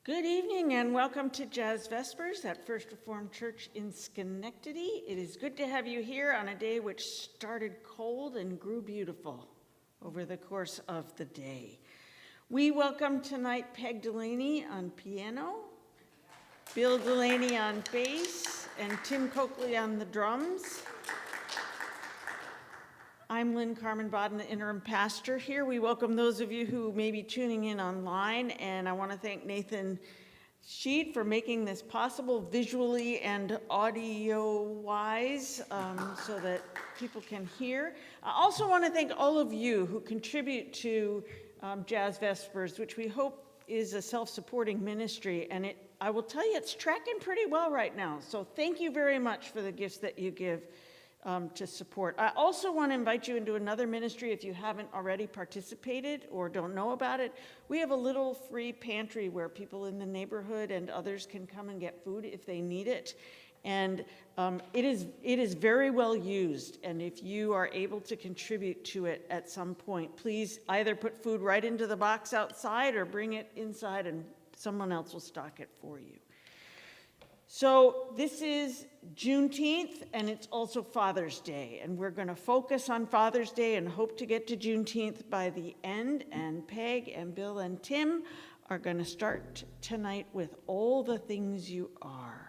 Good evening and welcome to Jazz Vespers at First Reformed Church in Schenectady. It is good to have you here on a day which started cold and grew beautiful over the course of the day. We welcome tonight Peg Delaney on piano, Bill Delaney on bass, and Tim Coakley on the drums. I'm Lynn Carmen Bodden, the interim pastor here. We welcome those of you who may be tuning in online, and I want to thank Nathan Sheet for making this possible visually and audio-wise so that people can hear. I also want to thank all of you who contribute to Jazz Vespers, which we hope is a self-supporting ministry, and I will tell you it's tracking pretty well right now. So thank you very much for the gifts that you give to support. I also want to invite you into another ministry if you haven't already participated or don't know about it. We have a little free pantry where people in the neighborhood and others can come and get food if they need it. And it is very well used. And if you are able to contribute to it at some point, please either put food right into the box outside or bring it inside and someone else will stock it for you. So this is Juneteenth, and it's also Father's Day, and we're going to focus on Father's Day and hope to get to Juneteenth by the end, and Peg and Bill and Tim are going to start tonight with All the Things You Are.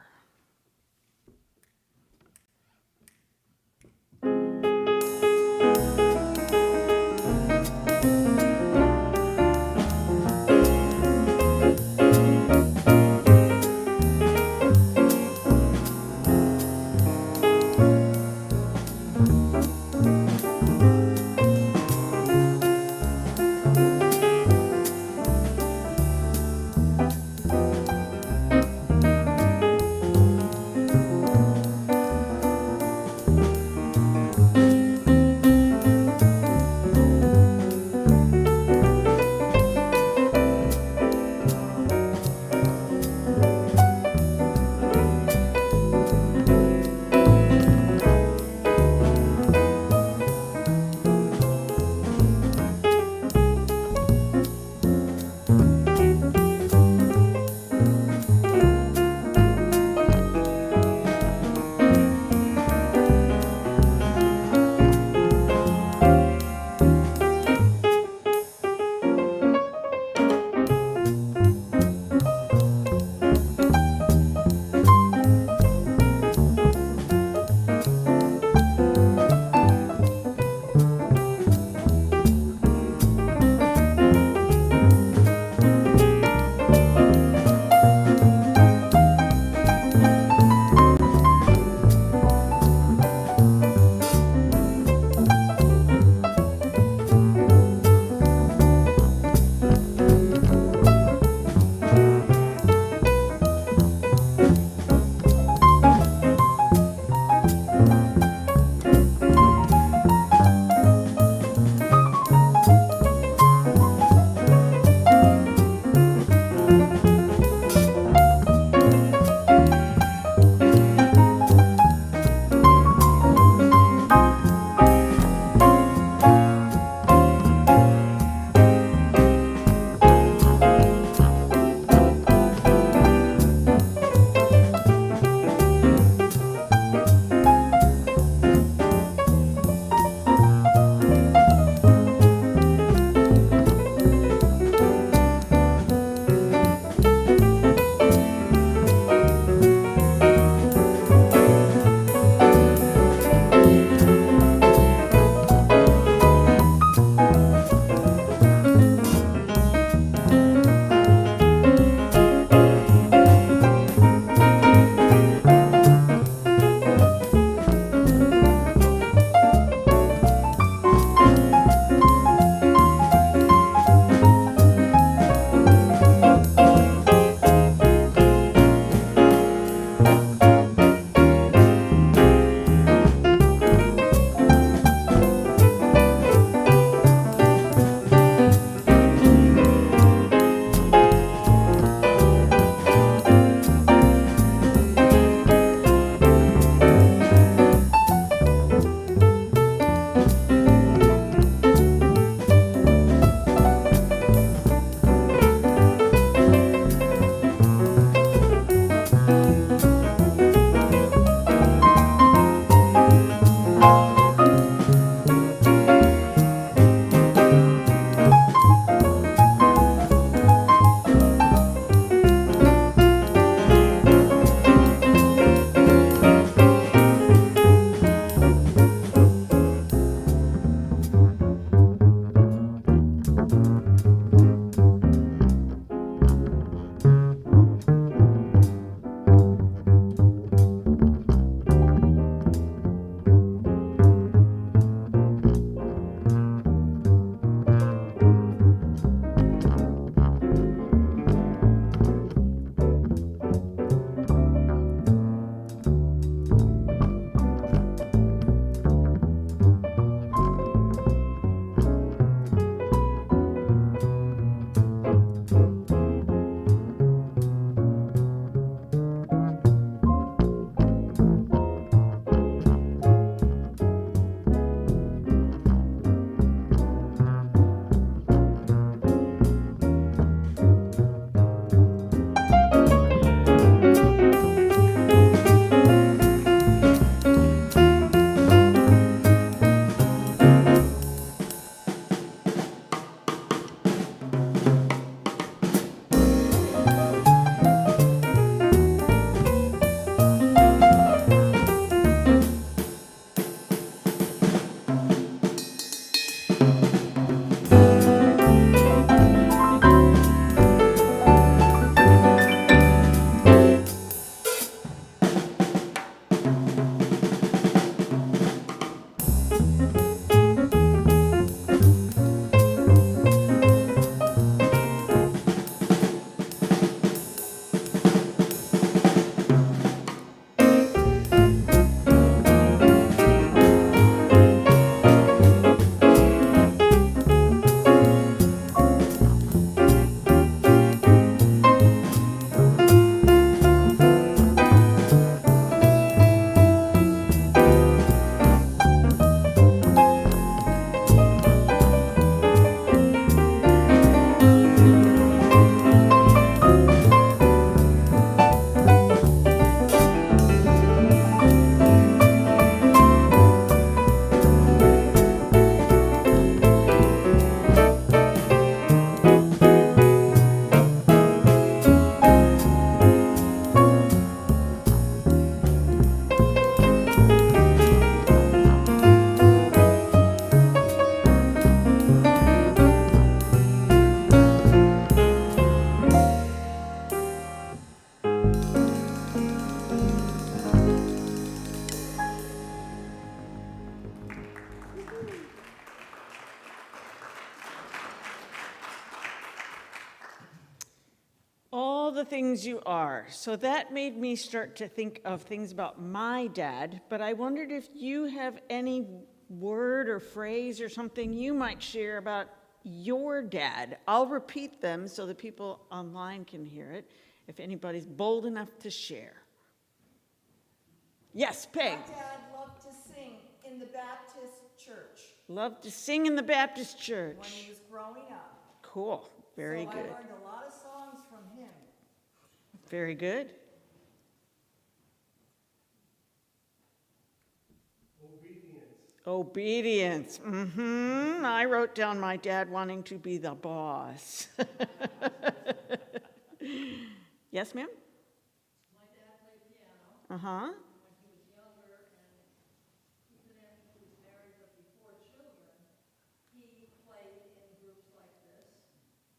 the things you are. So that made me start to think of things about my dad, but I wondered if you have any word or phrase or something you might share about your dad. I'll repeat them so the people online can hear it, if anybody's bold enough to share. Yes, Peg. My dad loved to sing in the Baptist church. Loved to sing in the Baptist church. When he was growing up. Cool, very good. I learned a lot of songs from him. Very good. Obedience. I wrote down my dad wanting to be the boss. Yes, ma'am? My dad played piano Uh-huh. when he was younger, and he was married, but before children, he played in groups like this.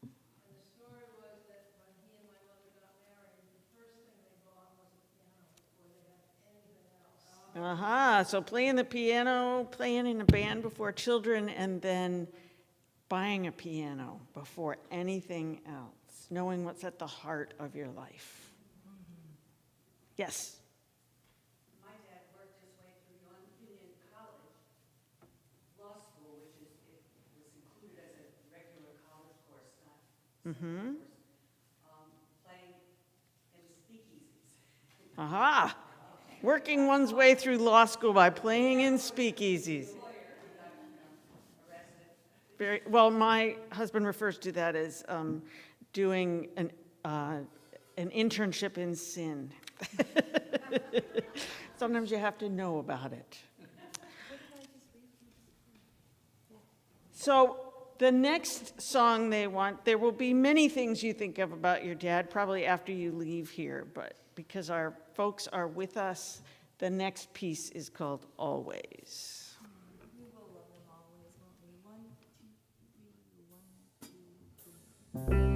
And the story was that when he and my mother got married, the first thing they bought was a piano before they had anything else. So playing the piano, playing in a band before children, and then buying a piano before anything else, knowing what's at the heart of your life. Yes? My dad worked his way through Union College Law School, which was included as a regular college course, not separate course, playing in speakeasies. Aha! Working one's way through law school by playing in speakeasies. Very well. My husband refers to that as doing an internship in sin. Sometimes you have to know about it. So the next song they want, there will be many things you think of about your dad, probably after you leave here, but because our folks are with us, the next piece is called Always. We will love them always, won't we? 1, 2, 3, 1, 2, 3.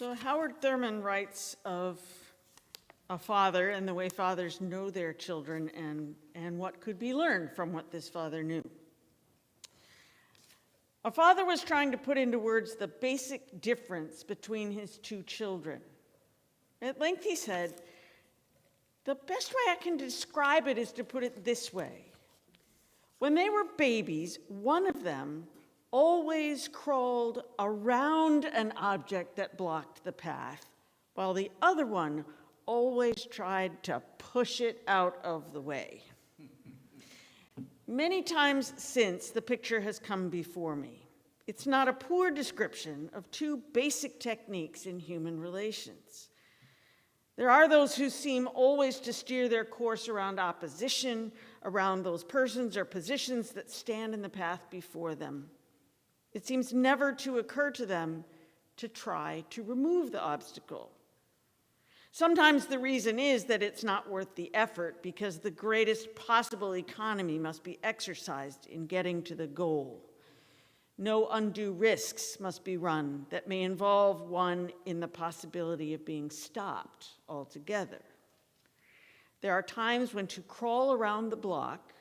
So Howard Thurman writes of a father and the way fathers know their children and what could be learned from what this father knew. A father was trying to put into words the basic difference between his two children. At length he said, "The best way I can describe it is to put it this way. When they were babies, one of them always crawled around an object that blocked the path, while the other one always tried to push it out of the way." Many times since, the picture has come before me. It's not a poor description of two basic techniques in human relations. There are those who seem always to steer their course around opposition, around those persons or positions that stand in the path before them. It seems never to occur to them to try to remove the obstacle. Sometimes the reason is that it's not worth the effort because the greatest possible economy must be exercised in getting to the goal. No undue risks must be run that may involve one in the possibility of being stopped altogether. There are times when to crawl around the block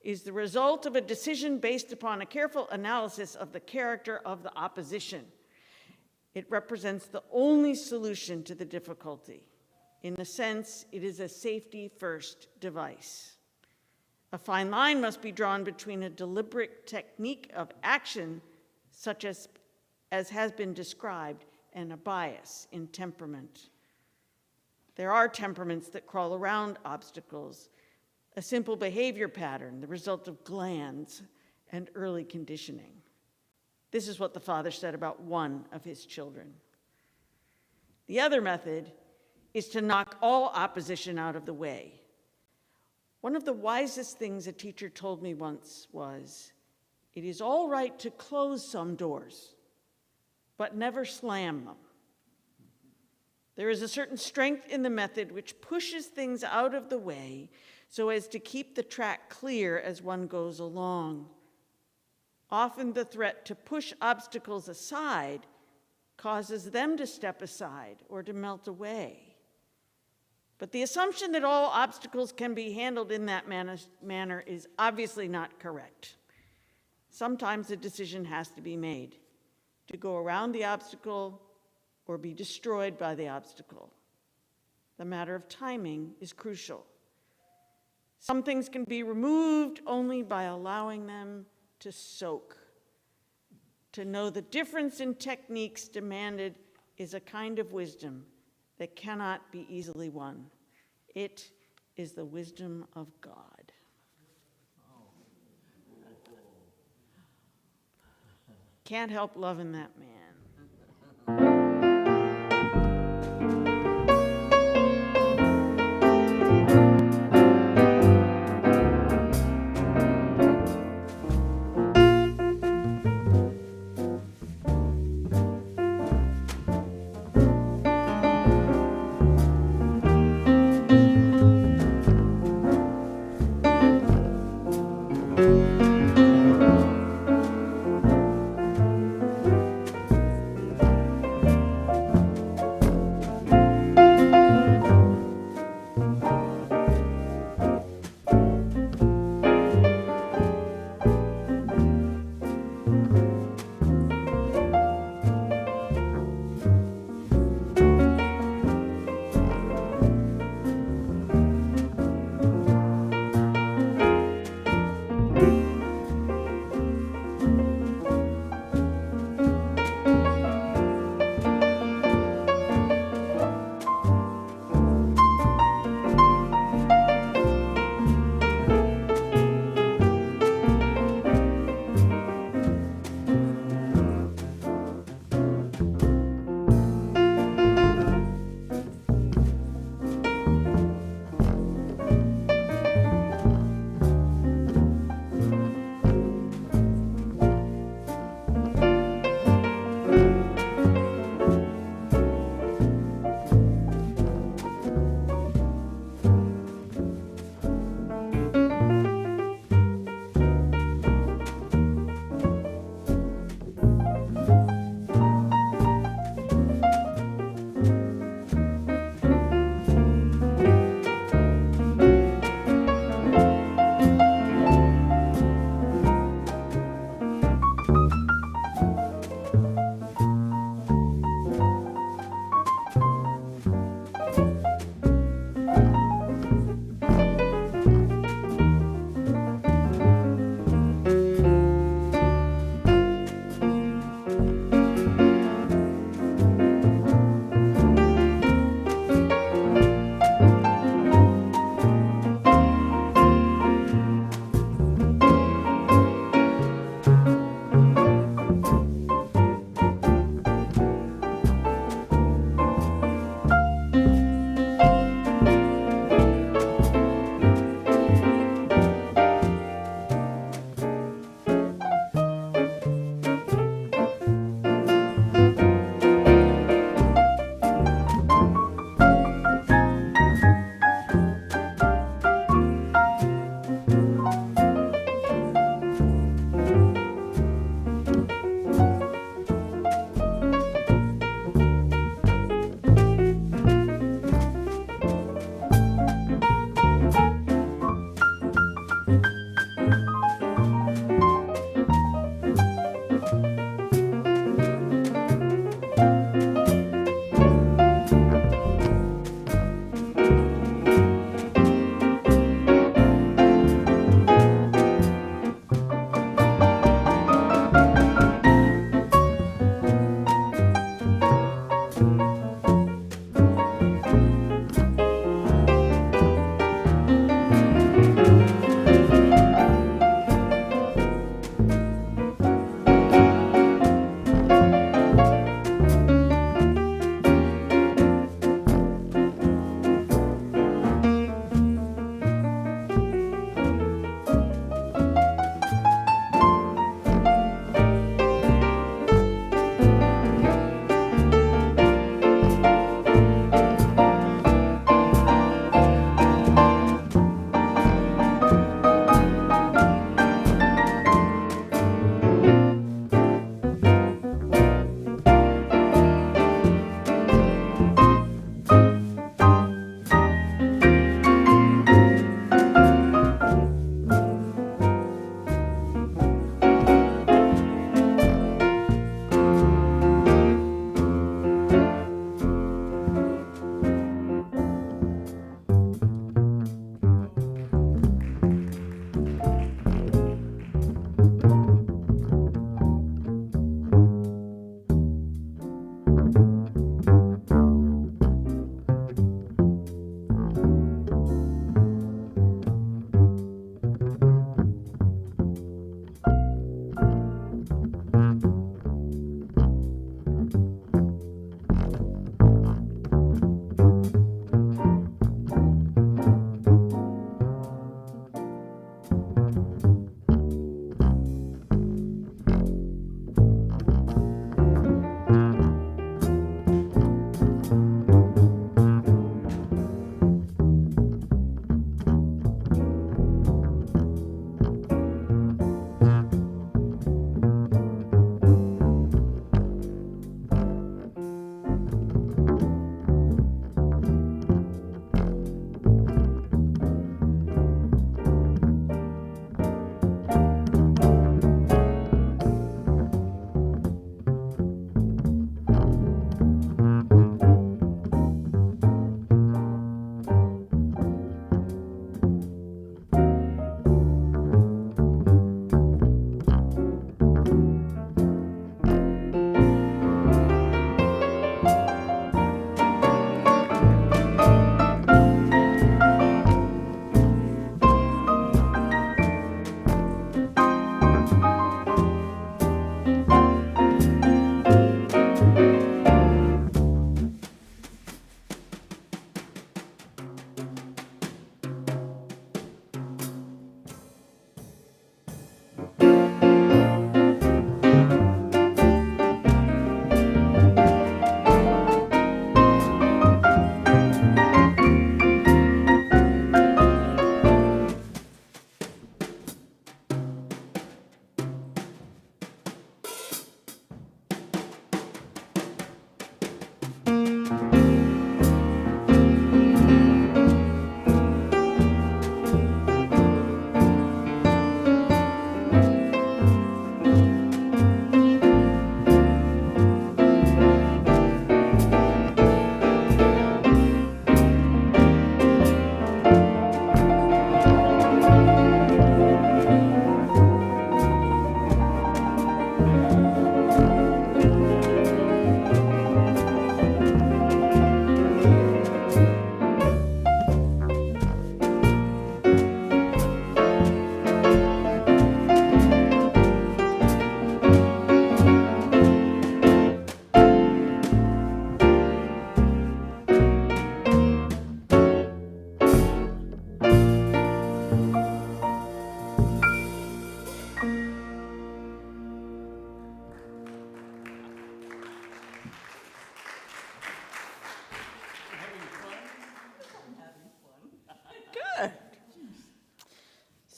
is the result of a decision based upon a careful analysis of the character of the opposition. It represents the only solution to the difficulty. In a sense, it is a safety-first device. A fine line must be drawn between a deliberate technique of action, such as has been described, and a bias in temperament. There are temperaments that crawl around obstacles, a simple behavior pattern, the result of glands and early conditioning. This is what the father said about one of his children. The other method is to knock all opposition out of the way. One of the wisest things a teacher told me once was, "It is all right to close some doors, but never slam them." There is a certain strength in the method which pushes things out of the way so as to keep the track clear as one goes along. Often the threat to push obstacles aside causes them to step aside or to melt away. But the assumption that all obstacles can be handled in that manner is obviously not correct. Sometimes a decision has to be made to go around the obstacle or be destroyed by the obstacle. The matter of timing is crucial. Some things can be removed only by allowing them to soak. To know the difference in techniques demanded is a kind of wisdom that cannot be easily won. It is the wisdom of God. Can't help loving that man.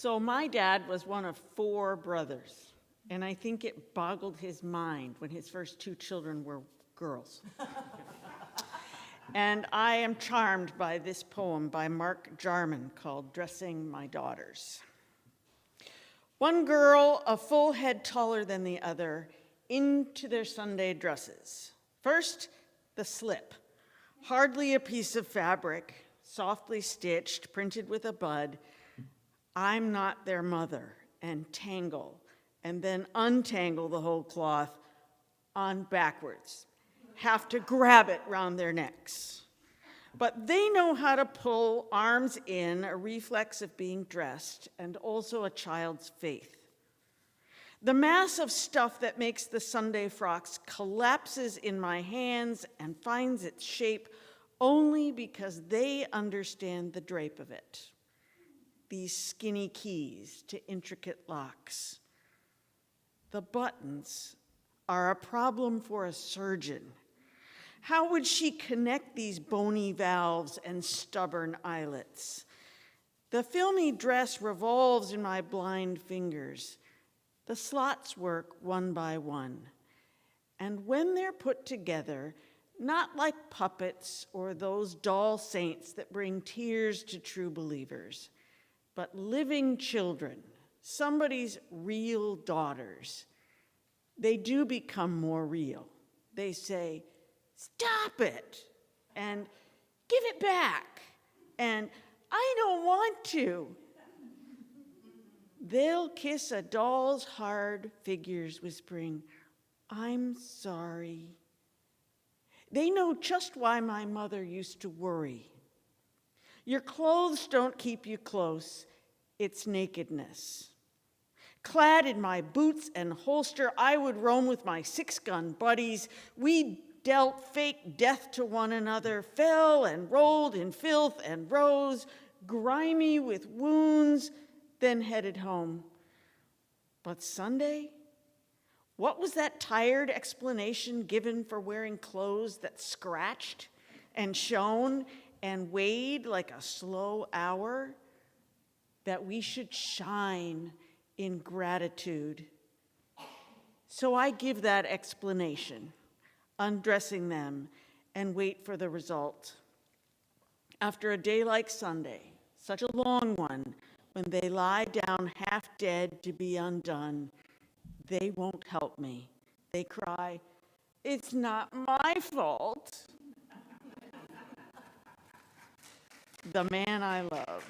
So my dad was one of 4 brothers, and I think it boggled his mind when his first 2 children were girls. And I am charmed by this poem by Mark Jarman called Dressing My Daughters. One girl, a full head taller than the other, into their Sunday dresses. First, the slip, hardly a piece of fabric, softly stitched, printed with a bud. I'm not their mother, and tangle, and then untangle the whole cloth on backwards. Have to grab it round their necks. But they know how to pull arms in, a reflex of being dressed, and also a child's faith. The mass of stuff that makes the Sunday frocks collapses in my hands and finds its shape only because they understand the drape of it. These skinny keys to intricate locks. The buttons are a problem for a surgeon. How would she connect these bony valves and stubborn eyelets? The filmy dress revolves in my blind fingers. The slots work one by one. And when they're put together, not like puppets or those doll saints that bring tears to true believers, but living children, somebody's real daughters, they do become more real. They say, "Stop it," and "Give it back," and "I don't want to." They'll kiss a doll's hard figures, whispering, "I'm sorry." They know just why my mother used to worry. Your clothes don't keep you close, it's nakedness. Clad in my boots and holster, I would roam with my 6-gun buddies. We dealt fake death to one another, fell and rolled in filth and rose, grimy with wounds, then headed home. But Sunday? What was that tired explanation given for wearing clothes that scratched and shone and weighed like a slow hour? That we should shine in gratitude. So I give that explanation, undressing them, and wait for the result. After a day like Sunday, such a long one, when they lie down half dead to be undone, they won't help me. They cry, "It's not my fault." The man I love.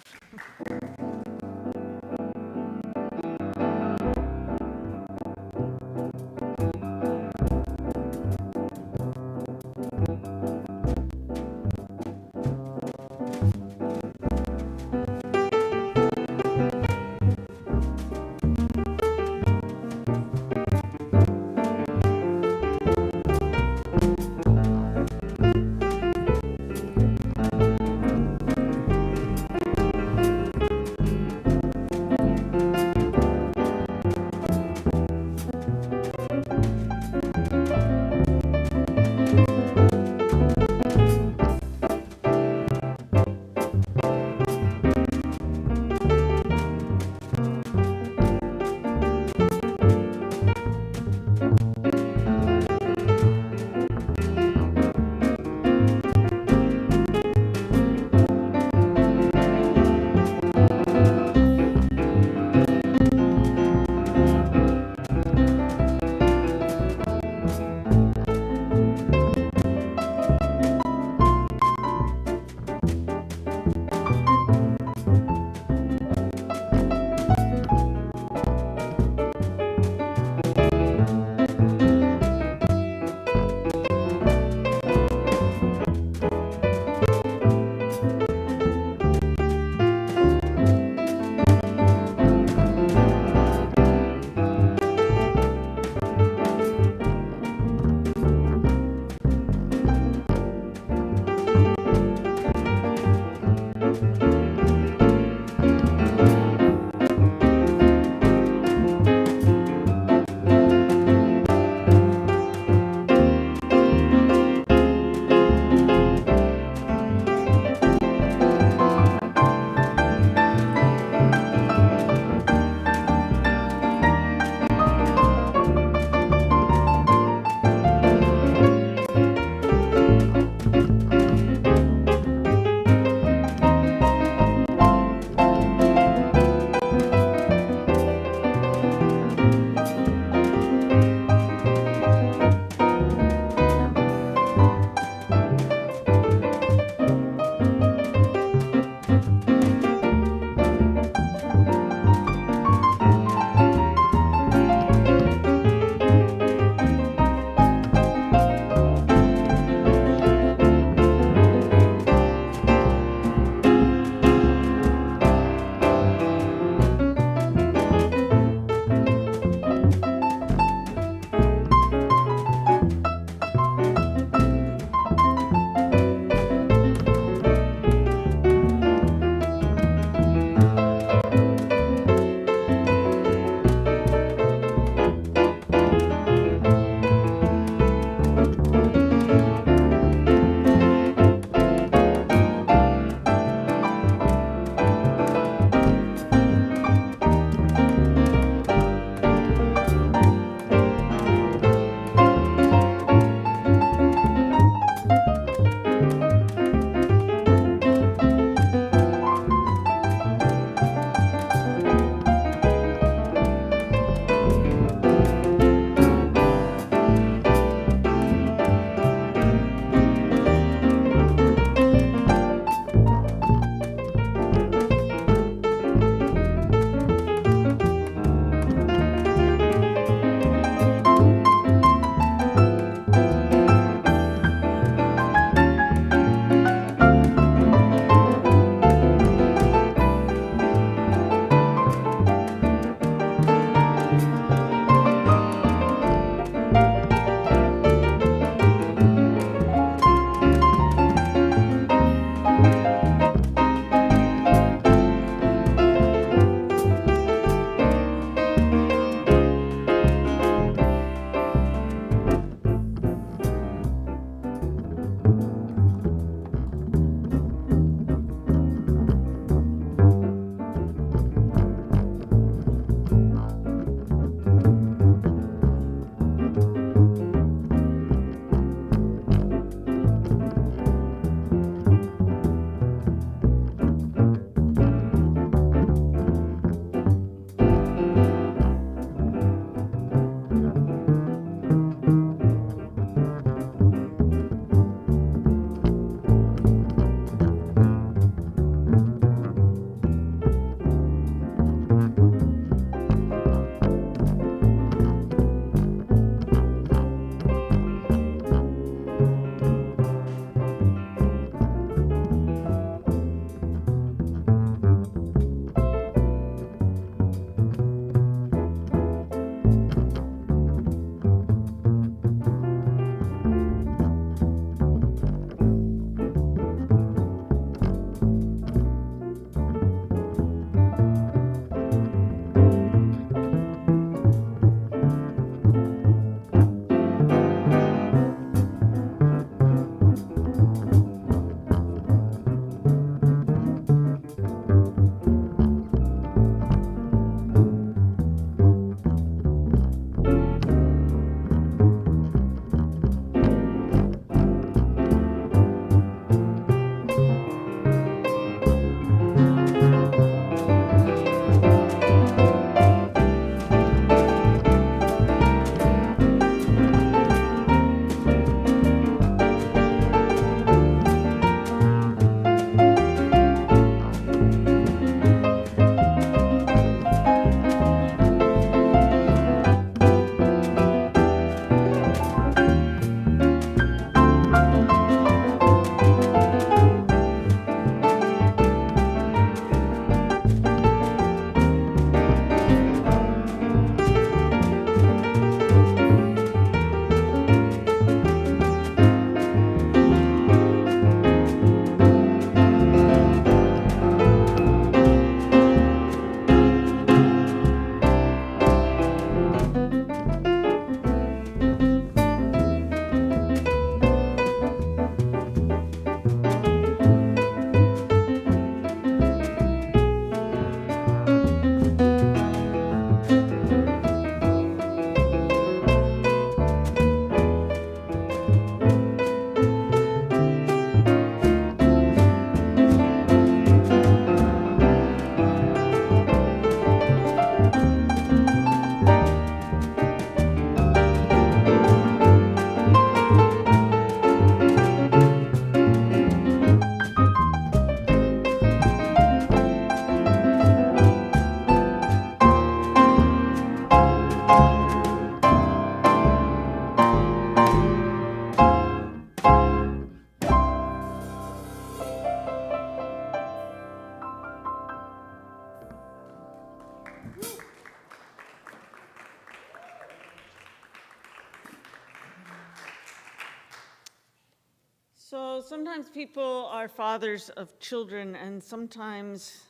sometimes people are fathers of children, and sometimes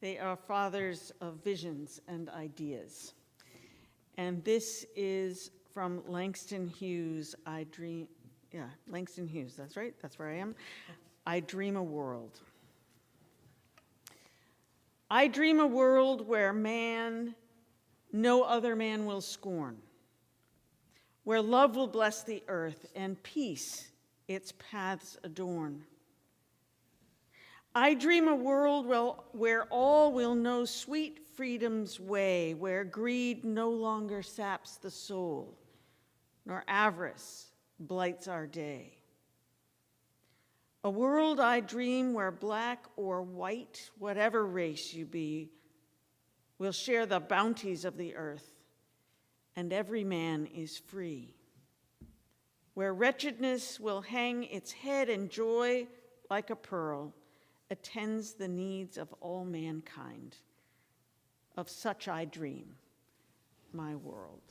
they are fathers of visions and ideas. And this is from Langston Hughes, Langston Hughes, that's right, that's where I am. I dream a world. I dream a world where man, no other man will scorn, where love will bless the earth and peace its paths adorn. I dream a world where all will know sweet freedom's way, where greed no longer saps the soul, nor avarice blights our day. A world I dream where black or white, whatever race you be, will share the bounties of the earth, and every man is free. Where wretchedness will hang its head and joy, like a pearl, attends the needs of all mankind. Of such I dream, my world.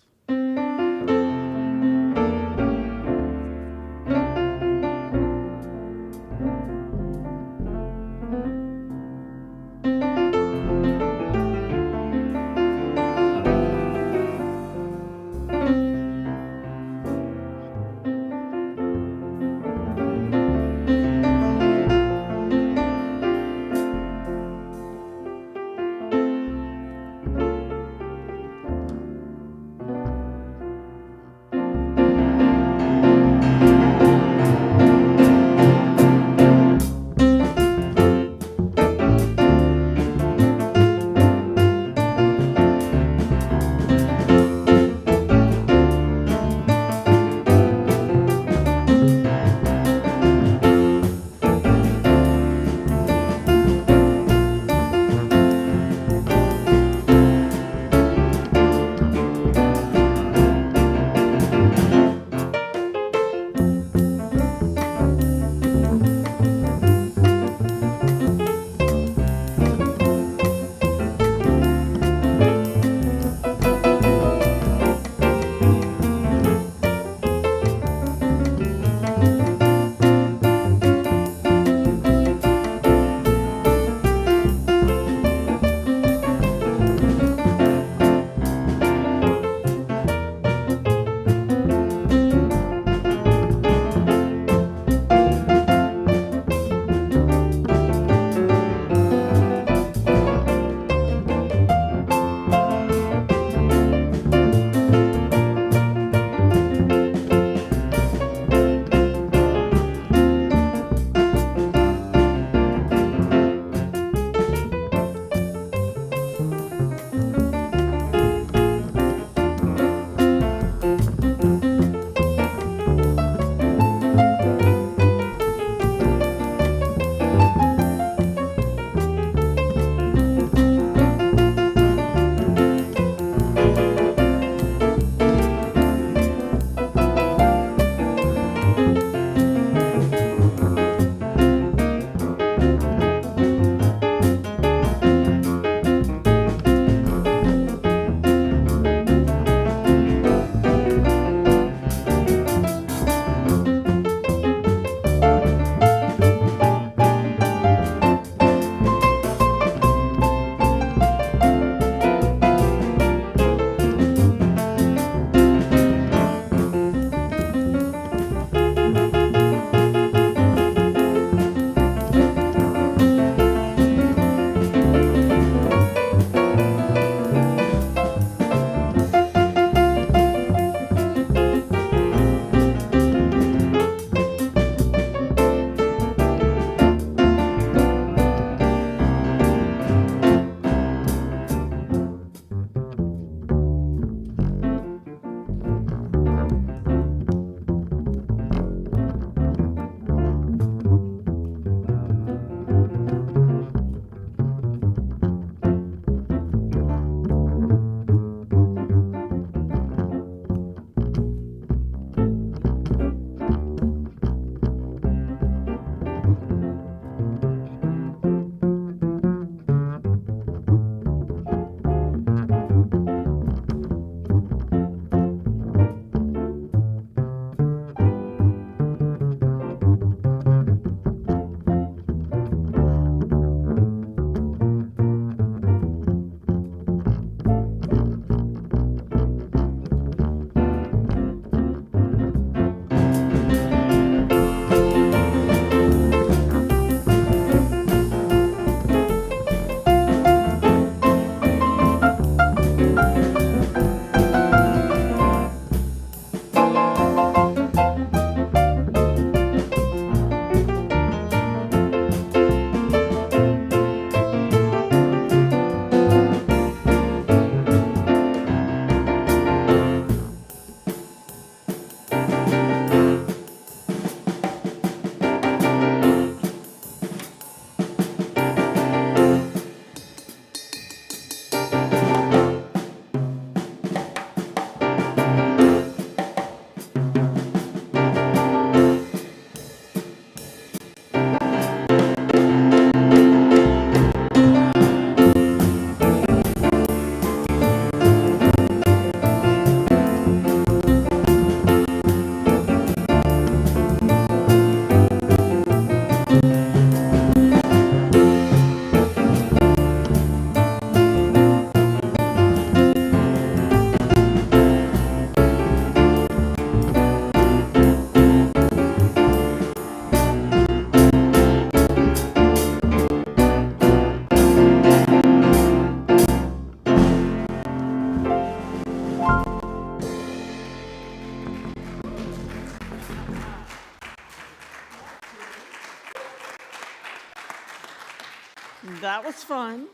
That was fun.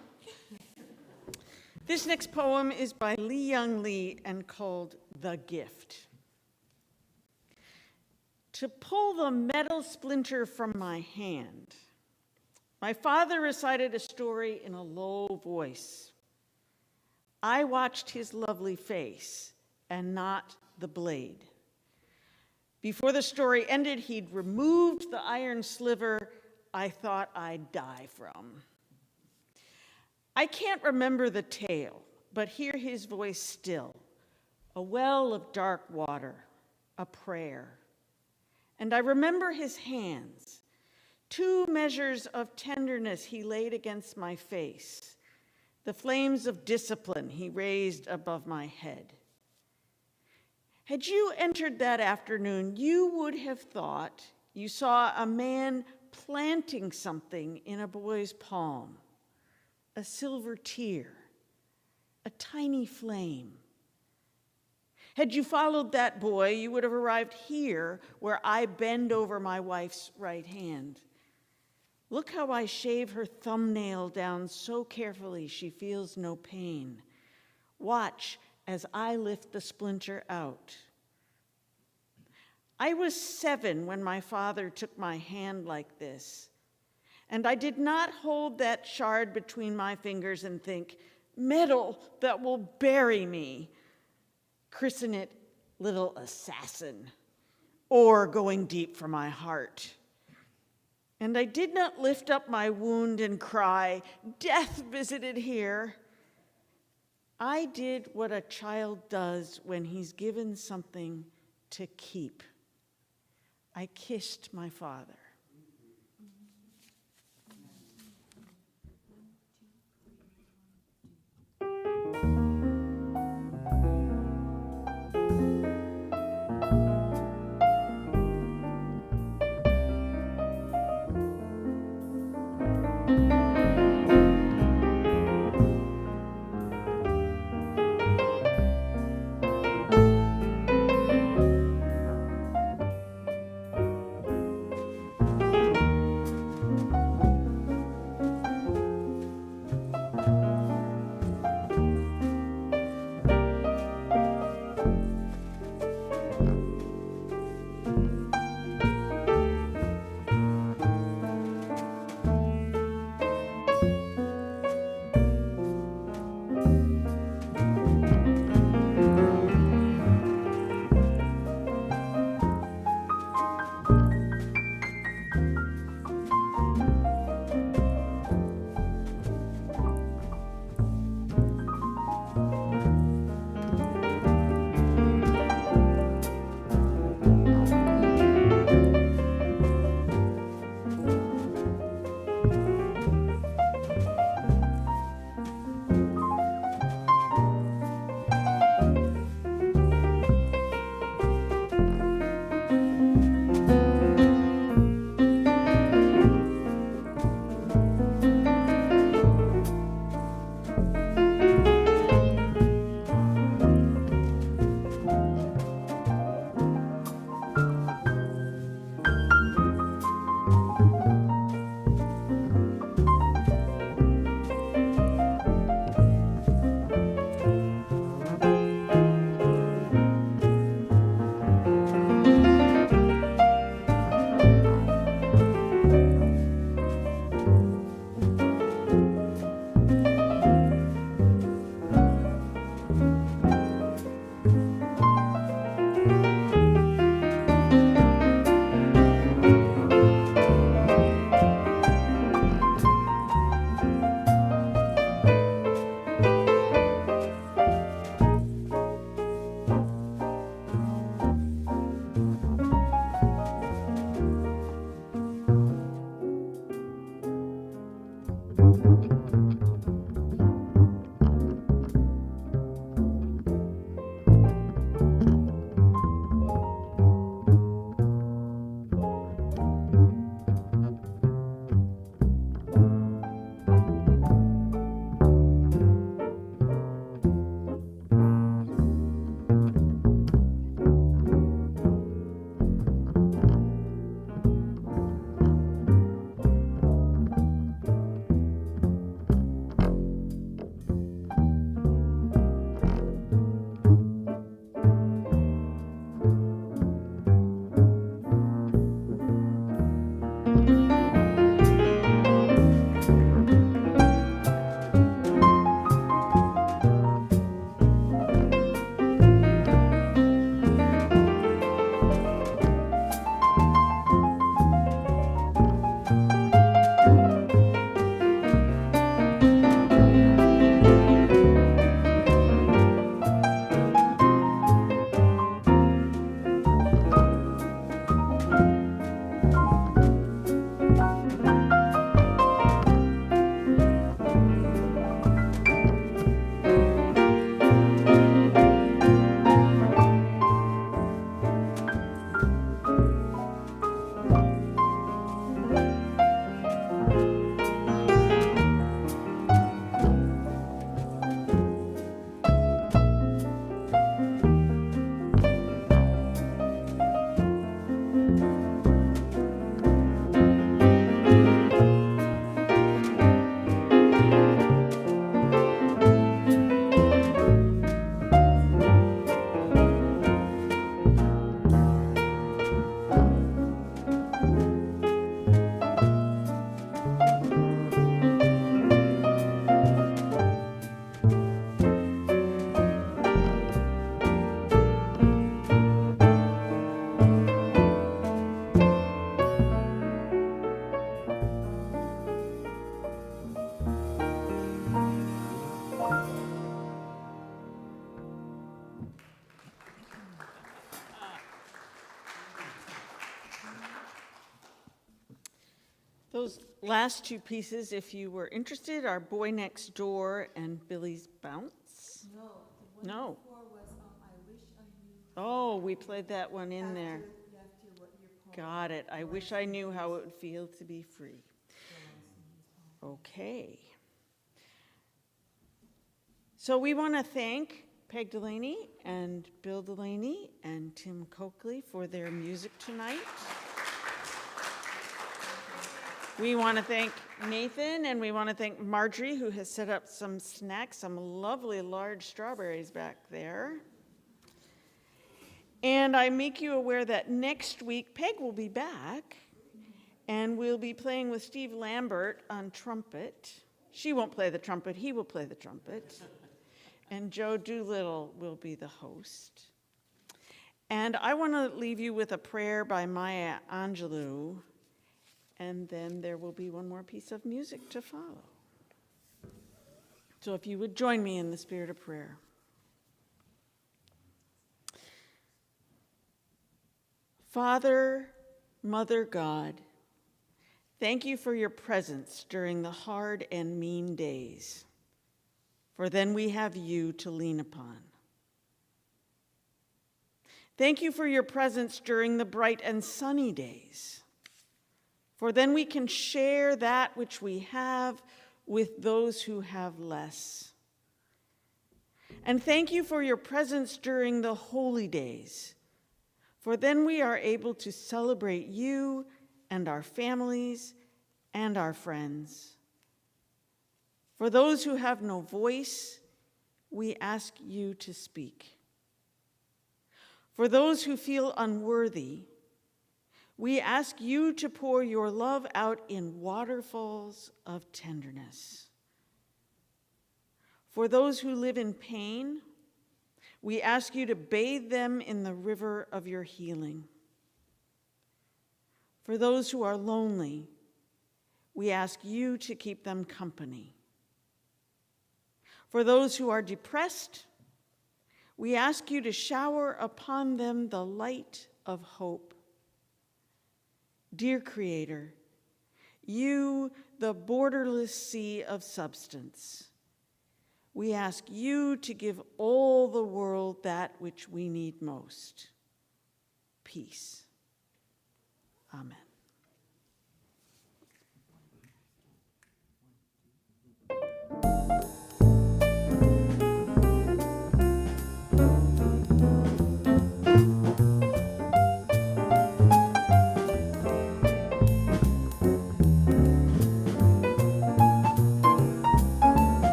This next poem is by Lee Young Lee and called The Gift. To pull the metal splinter from my hand, my father recited a story in a low voice. I watched his lovely face and not the blade. Before the story ended, he'd removed the iron sliver I thought I'd die from. I can't remember the tale, but hear his voice still, a well of dark water, a prayer. And I remember his hands, 2 measures of tenderness he laid against my face, the flames of discipline he raised above my head. Had you entered that afternoon, you would have thought you saw a man planting something in a boy's palm, a silver tear, a tiny flame. Had you followed that boy, you would have arrived here where I bend over my wife's right hand. Look how I shave her thumbnail down so carefully she feels no pain. Watch as I lift the splinter out. I was 7 when my father took my hand like this, and I did not hold that shard between my fingers and think, metal that will bury me. Christen it little assassin, or going deep for my heart. And I did not lift up my wound and cry, death visited here. I did what a child does when he's given something to keep. I kissed my father. Those last two pieces, if you were interested, are Boy Next Door and Billy's Bounce. No, the No. one before was, I Wish I Knew. Oh, we played that one in there. After your poem. Got it. I wish I knew how it would feel to be free. Okay. So we want to thank Peg Delaney and Bill Delaney and Tim Coakley for their music tonight. We want to thank Nathan, and we want to thank Marjorie, who has set up some snacks, some lovely large strawberries back there. And I make you aware that next week, Peg will be back, and we'll be playing with Steve Lambert on trumpet. She won't play the trumpet, he will play the trumpet. And Joe Doolittle will be the host. And I want to leave you with a prayer by Maya Angelou, and then there will be one more piece of music to follow. So if you would join me in the spirit of prayer. Father, Mother God, thank you for your presence during the hard and mean days, for then we have you to lean upon. Thank you for your presence during the bright and sunny days, for then we can share that which we have with those who have less. And thank you for your presence during the holy days, for then we are able to celebrate you and our families and our friends. For those who have no voice, we ask you to speak. For those who feel unworthy, we ask you to pour your love out in waterfalls of tenderness. For those who live in pain, we ask you to bathe them in the river of your healing. For those who are lonely, we ask you to keep them company. For those who are depressed, we ask you to shower upon them the light of hope. Dear Creator, you, the borderless sea of substance, we ask you to give all the world that which we need most, peace. Amen.